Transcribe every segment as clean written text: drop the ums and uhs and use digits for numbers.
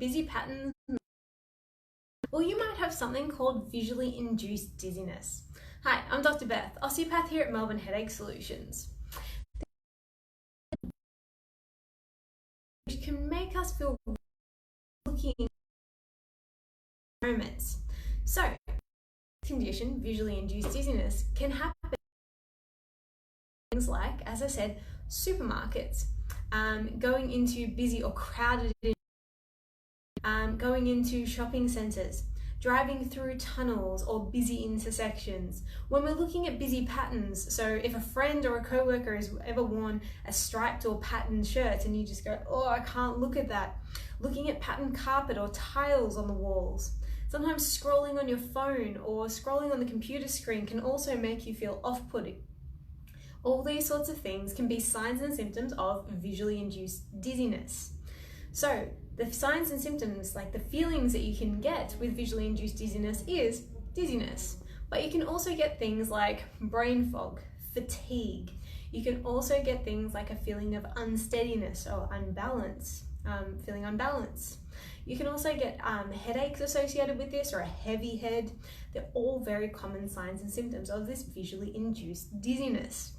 busy patterns, or you might have something called visually induced dizziness. Hi, I'm Dr. Beth, osteopath here at Melbourne Headache Solutions. Which can make us feel looking moments. So, condition, visually induced dizziness, can happen things like, as I said, supermarkets, going into busy or crowded, going into shopping centres, driving through tunnels or busy intersections. When we're looking at busy patterns, so if a friend or a co-worker has ever worn a striped or patterned shirt and you just go, oh, I can't look at that. Looking at patterned carpet or tiles on the walls. Sometimes scrolling on your phone or scrolling on the computer screen can also make you feel off-putting. All these sorts of things can be signs and symptoms of visually induced dizziness. So the signs and symptoms, like the feelings that you can get with visually induced dizziness, is dizziness. But you can also get things like brain fog, fatigue. You can also get things like a feeling of unsteadiness or unbalance, feeling unbalanced. You can also get headaches associated with this, or a heavy head. They're all very common signs and symptoms of this visually induced dizziness.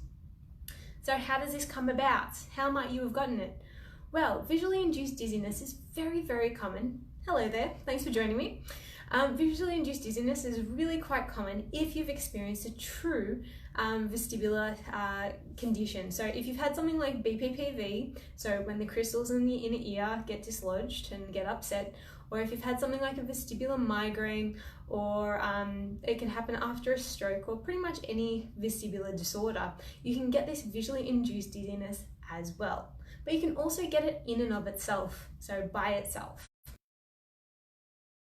So how does this come about? How might you have gotten it? Well, visually induced dizziness is very, very common. Hello there, thanks for joining me. Visually induced dizziness is really quite common if you've experienced a true vestibular condition. So if you've had something like BPPV, so when the crystals in the inner ear get dislodged and get upset, or if you've had something like a vestibular migraine, or it can happen after a stroke, or pretty much any vestibular disorder, you can get this visually induced dizziness as well. But you can also get it in and of itself, so by itself.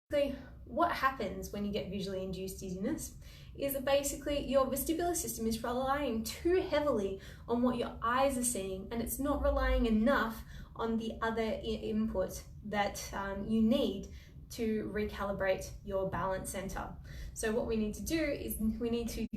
So what happens when you get visually induced dizziness is that basically your vestibular system is relying too heavily on what your eyes are seeing, and it's not relying enough on the other input that you need to recalibrate your balance center. So what we need to do is we need to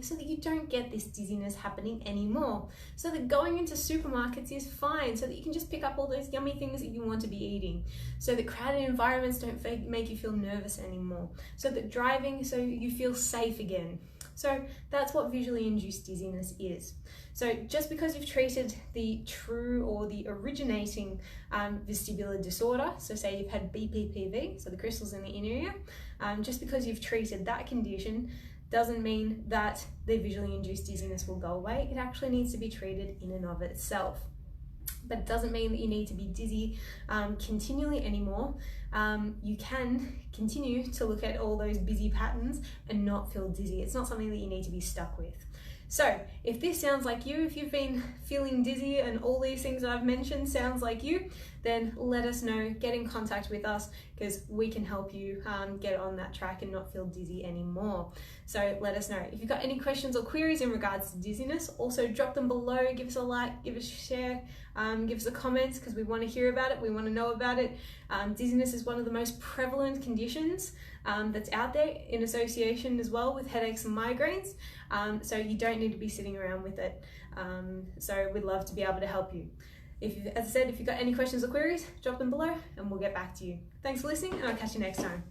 so that you don't get this dizziness happening anymore. So that going into supermarkets is fine, so that you can just pick up all those yummy things that you want to be eating. So that crowded environments don't make you feel nervous anymore. So that driving, so you feel safe again. So that's what visually induced dizziness is. So just because you've treated the true or the originating vestibular disorder, so say you've had BPPV, so the crystals in the inner ear, just because you've treated that condition doesn't mean that the visually induced dizziness will go away. It actually needs to be treated in and of itself. But it doesn't mean that you need to be dizzy continually anymore. You can continue to look at all those busy patterns and not feel dizzy. It's not something that you need to be stuck with. So if this sounds like you, if you've been feeling dizzy and all these things that I've mentioned sounds like you, then let us know, get in contact with us, because we can help you get on that track and not feel dizzy anymore. So let us know. If you've got any questions or queries in regards to dizziness, also drop them below, give us a like, give us a share, give us a comment, because we want to hear about it, we want to know about it. Dizziness is one of the most prevalent conditions that's out there, in association as well with headaches and migraines. So you don't need to be sitting around with it. So we'd love to be able to help you. As I said, if you've got any questions or queries, drop them below and we'll get back to you. Thanks for listening, and I'll catch you next time.